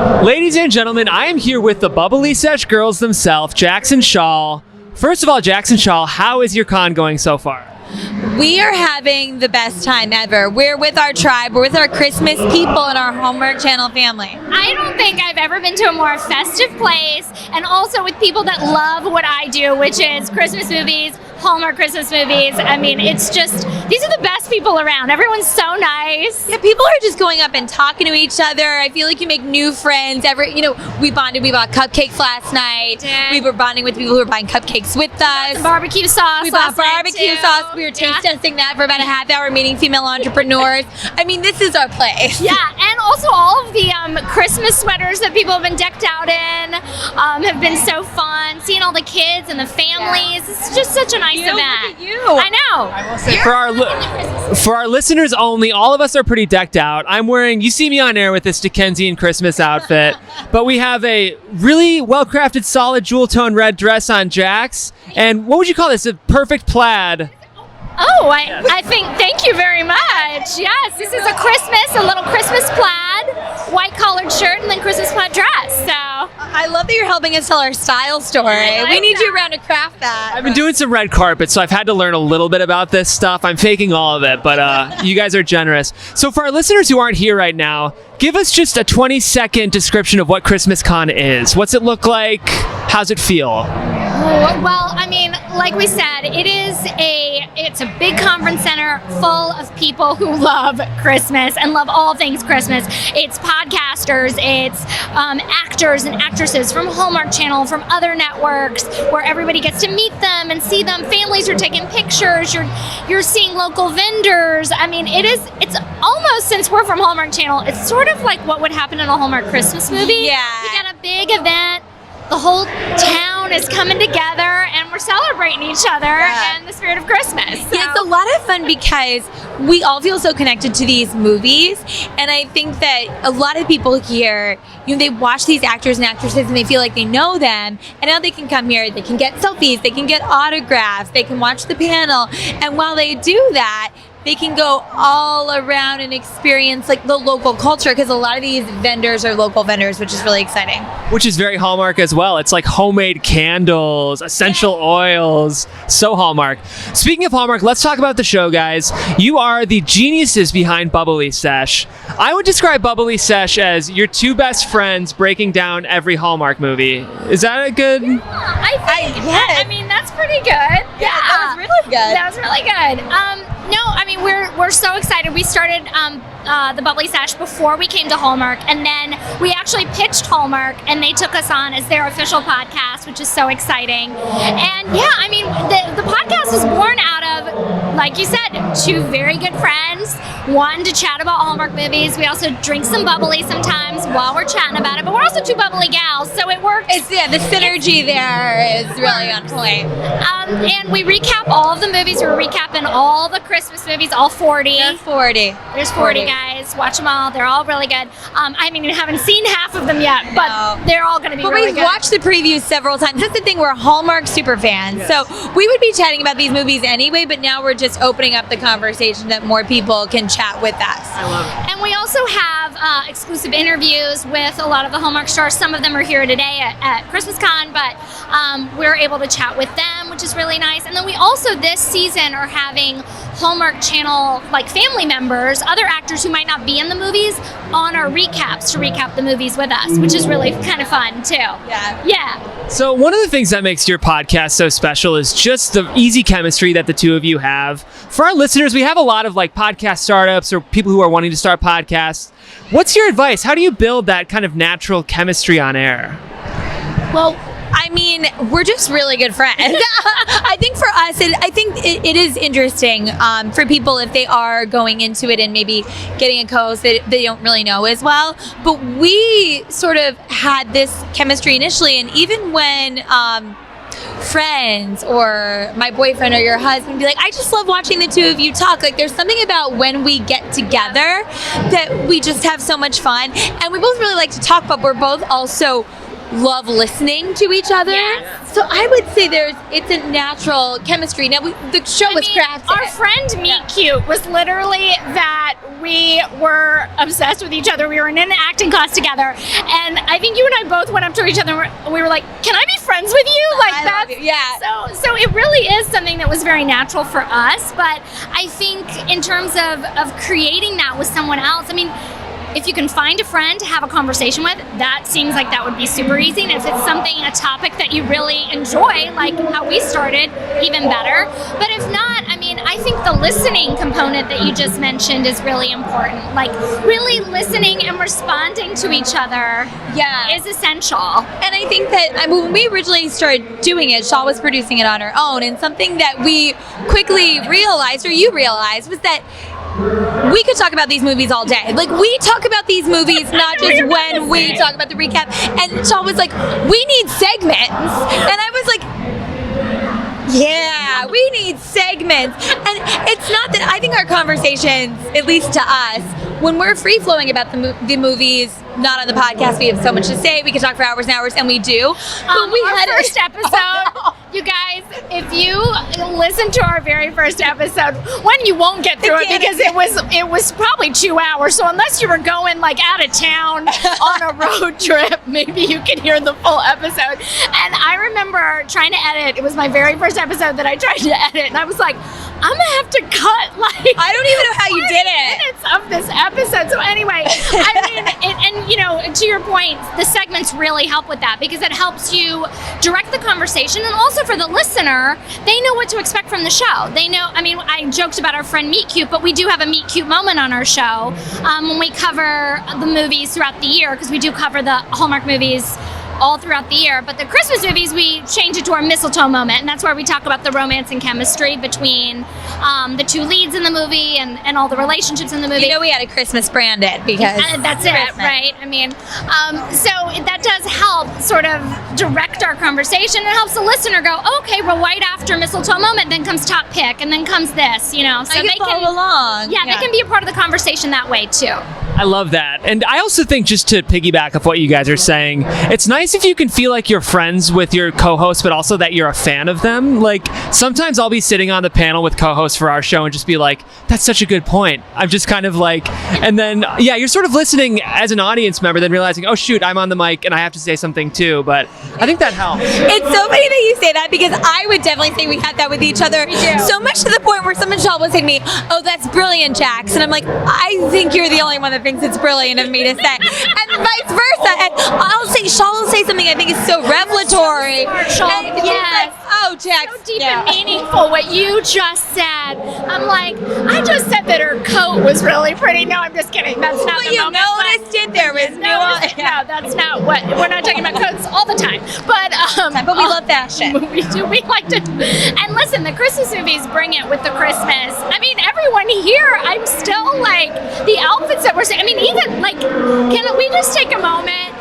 Ladies and gentlemen, I am here with the Bubbly Sesh girls themselves, Jax and Shawl. First of all, Jax and Shawl, how is your con going so far? We are having the best time ever. We're with our tribe, we're with our Christmas people and our Hallmark Channel family. I don't think I've ever been to a more festive place, and also with people that love what I do, which is Christmas movies, Hallmark Christmas movies. I mean, it's just, these are the best people around. Everyone's so nice. Yeah, people are just going up and talking to each other. I feel like you make new friends. We bonded, we bought cupcakes last night. We were bonding with people who were buying cupcakes with us. Barbecue sauce. We bought barbecue sauce. We were taste testing that for about a half hour, meeting female entrepreneurs. I mean, this is our place. Yeah, and also all of the Christmas sweaters that people have been decked out in have been so fun. Seeing all the kids and the families. It's just such a nice event. Look at you. I know. I will say, for our listeners only, all of us are pretty decked out. I'm wearing, you see me on air with this Dickensian Christmas outfit, but we have a really well-crafted, solid jewel-tone red dress on Jax. And what would you call this? A perfect plaid. Oh, I think, thank you very much. Yes, this is a little Christmas plaid, white collared shirt, and then Christmas plaid dress. So I love that you're helping us tell our style story. We need you around to craft that. I've been doing some red carpet, so I've had to learn a little bit about this stuff. I'm faking all of it, but you guys are generous. So for our listeners who aren't here right now, give us just a 20-second description of what Christmas Con is. What's it look like? How's it feel? Well, I mean, like we said, it's a big conference center full of people who love Christmas and love all things Christmas. It's podcasters, it's actors and actresses from Hallmark Channel, from other networks, where everybody gets to meet them and see them. Families are taking pictures. You're seeing local vendors. I mean, it's almost, since we're from Hallmark Channel, it's sort of like what would happen in a Hallmark Christmas movie. Yeah. We got a big event. The whole town is coming together and we're celebrating each other and the spirit of Christmas. So. Yeah, it's a lot of fun because we all feel so connected to these movies, and I think that a lot of people here, they watch these actors and actresses and they feel like they know them, and now they can come here, they can get selfies, they can get autographs, they can watch the panel, and while they do that, they can go all around and experience like the local culture, because a lot of these vendors are local vendors, which is really exciting. Which is very Hallmark as well. It's like homemade candles, essential oils, so Hallmark. Speaking of Hallmark, let's talk about the show, guys. You are the geniuses behind Bubbly Sesh. I would describe Bubbly Sesh as your two best friends breaking down every Hallmark movie. Is that a good? I mean, that's pretty good. Yeah, that was really good. That was really good. No, I mean, we're so excited. We started the Bubbly Sesh before we came to Hallmark, and then we actually pitched Hallmark, and they took us on as their official podcast, which is so exciting. And yeah, I mean, the podcast is born out of, like you said, two very good friends wanting to chat about Hallmark movies. We also drink some bubbly sometimes while we're chatting about it, but we're also two bubbly gals, so it works. The synergy there is really on point. And we recap all of the movies. We're recapping all the Christmas movies, all 40. There's 40. There's 40 guys. Watch them all. They're all really good. I mean, I haven't seen half of them yet, but they're all going to be really good. But we've watched the previews several times. That's the thing. We're Hallmark super fans. So we would be chatting about these movies anyway, but now we're just opening up the conversation that more people can chat with us. I love it. And we also have exclusive interviews with a lot of the Hallmark stars. Some of them are here today at Christmas Con, but we're able to chat with them, which is really nice. And then we also this season are having Hallmark Channel like family members, other actors who might not be in the movies, on our recaps to recap the movies with us, which is really kind of fun too. Yeah. So one of the things that makes your podcast so special is just the easy chemistry that the two of you have. For our listeners, we have a lot of like podcast startups or people who are wanting to start podcasts. What's your advice? How do you build that kind of natural chemistry on air? Well, I mean, we're just really good friends. I think for us, it is interesting for people if they are going into it and maybe getting a co-host that they don't really know as well. But we sort of had this chemistry initially, and even when friends or my boyfriend or your husband be like, I just love watching the two of you talk. Like, there's something about when we get together that we just have so much fun, and we both really like to talk, but we're both also love listening to each other. Yes. So I would say it's a natural chemistry. Now the show was crafted. Our friend Meet Cute was literally that we were obsessed with each other. We were in an acting class together, and I think you and I both went up to each other and we were like, "Can I be friends with you?" Like I love you. Yeah. So it really is something that was very natural for us. But I think in terms of creating that with someone else, I mean, if you can find a friend to have a conversation with, that seems like that would be super easy. And if it's a topic that you really enjoy, like how we started, even better. But if not, I mean, I think the listening component that you just mentioned is really important. Like really listening and responding to each other is essential. And I think that when we originally started doing it, Shawl was producing it on her own. And something that we quickly realized, or you realized, was that we could talk about these movies all day. Like, we talk about these movies not just when we talk about the recap. And Shaw was like, we need segments. And I was like, yeah, we need segments. And it's not that, I think our conversations, at least to us, when we're free-flowing about the movies, not on the podcast, we have so much to say. We could talk for hours and hours, and we do. But we had our first episode. You guys, if you listen to our very first episode, when you won't get through it because it was probably 2 hours. So unless you were going like out of town on a road trip, maybe you could hear the full episode. And I remember trying to edit. It was my very first episode that I tried to edit, and I was like, I'm gonna have to cut like I don't even know how you did it. Minutes of this episode. So anyway, I mean, and you know, to your point, the segments really help with that because it helps you direct the conversation, and also for the listener, they know what to expect from the show. They know. I mean, I joked about our friend Meet Cute, but we do have a Meet Cute moment on our show when we cover the movies throughout the year, because we do cover the Hallmark movies all throughout the year. But the Christmas movies, we change it to our mistletoe moment, and that's where we talk about the romance and chemistry between the two leads in the movie and all the relationships in the movie. You know, we had a Christmas branded because that's it, right? I mean, so that does help sort of direct our conversation. It helps the listener go, okay, well, right after mistletoe moment, then comes top pick, and then comes this, you know. So they can follow along. Yeah, they can be a part of the conversation that way too. I love that. And I also think, just to piggyback off what you guys are saying, it's nice if you can feel like you're friends with your co-hosts, but also that you're a fan of them. Like, sometimes I'll be sitting on the panel with co-hosts for our show and just be like, that's such a good point. I'm just kind of like, and then, yeah, you're sort of listening as an audience member, then realizing, oh shoot, I'm on the mic and I have to say something too. But I think that helps. It's so funny that you say that, because I would definitely say we had that with each other. We do. So much to the point where someone will say to me, oh, that's brilliant, Jax. And I'm like, I think you're the only one that thinks it's brilliant of me to say. And vice versa. And Shawl will say something I think is so revelatory. And it's like, oh, Jax. So deep and meaningful what you just said. I'm like, I just said that her coat was really pretty. No, I'm just kidding. That's not but the you moment. Noticed it. There was nuance. No, that's not what. We're not talking about coats all the time. But we love fashion. We do. We like to. And listen, the Christmas movies bring it with the Christmas. I mean, everyone here, I'm still like, the outfits that we're seeing. I mean, even like, can we just take a moment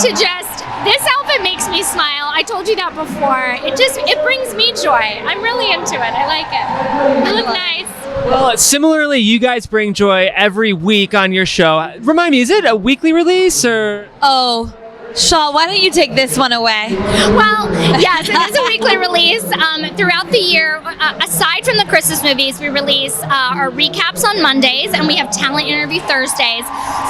to just, this outfit makes me smile. I told you that before. It brings me joy. I'm really into it. I like it. You look nice. Well, similarly, you guys bring joy every week on your show. Remind me, is it a weekly release or? Oh, Shawl, why don't you take this one away? Well, yes, it is a weekly release. Throughout the year, aside from the Christmas movies, we release our recaps on Mondays, and we have talent interview Thursdays.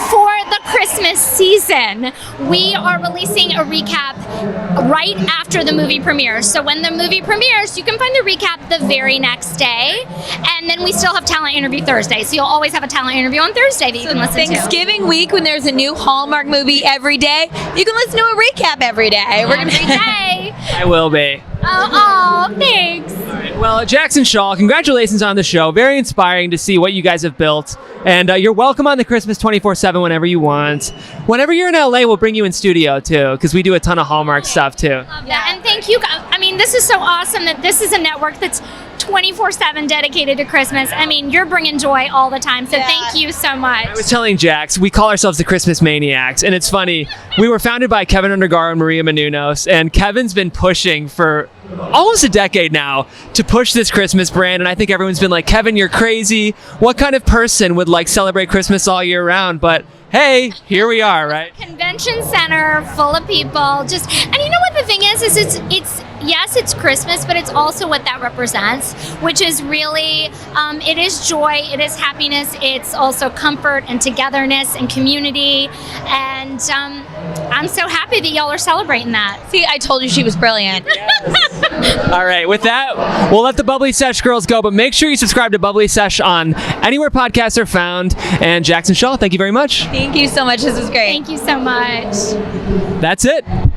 For the Christmas season, we are releasing a recap right after the movie premieres. So when the movie premieres, you can find the recap the very next day, and then we still have talent interview Thursday. So you'll always have a talent interview on Thursday that you can listen to. Thanksgiving week, when there's a new Hallmark movie every day, you can listen to a recap every day. We're gonna every day. I will be. Oh, thanks. All right. Well, Jackson Shawl, congratulations on the show. Very inspiring to see what you guys have built. And you're welcome on the Christmas 24/7 whenever you want. Whenever you're in LA, we'll bring you in studio too, because we do a ton of Hallmark stuff too. Love that. And thank you. I mean, this is so awesome that this is a network that's 24/7 dedicated to Christmas. I mean, you're bringing joy all the time. So thank you so much. I was telling Jax, we call ourselves the Christmas Maniacs. And it's funny, we were founded by Keven Undergaro and Maria Menounos. And Kevin's been pushing for almost a decade now to push this Christmas brand. And I think everyone's been like, Keven, you're crazy. What kind of person would like celebrate Christmas all year round? But hey, here we are, right? Convention center full of people. And you know what the thing is it's yes, it's Christmas, but it's also what that represents, which is really, it is joy, it is happiness, it's also comfort and togetherness and community. And I'm so happy that y'all are celebrating that. See, I told you she was brilliant. All right, with that, we'll let the Bubbly Sesh girls go, but make sure you subscribe to Bubbly Sesh on anywhere podcasts are found. And Jackson Shawl, thank you very much. Thank you so much. This was great. Thank you so much. That's it.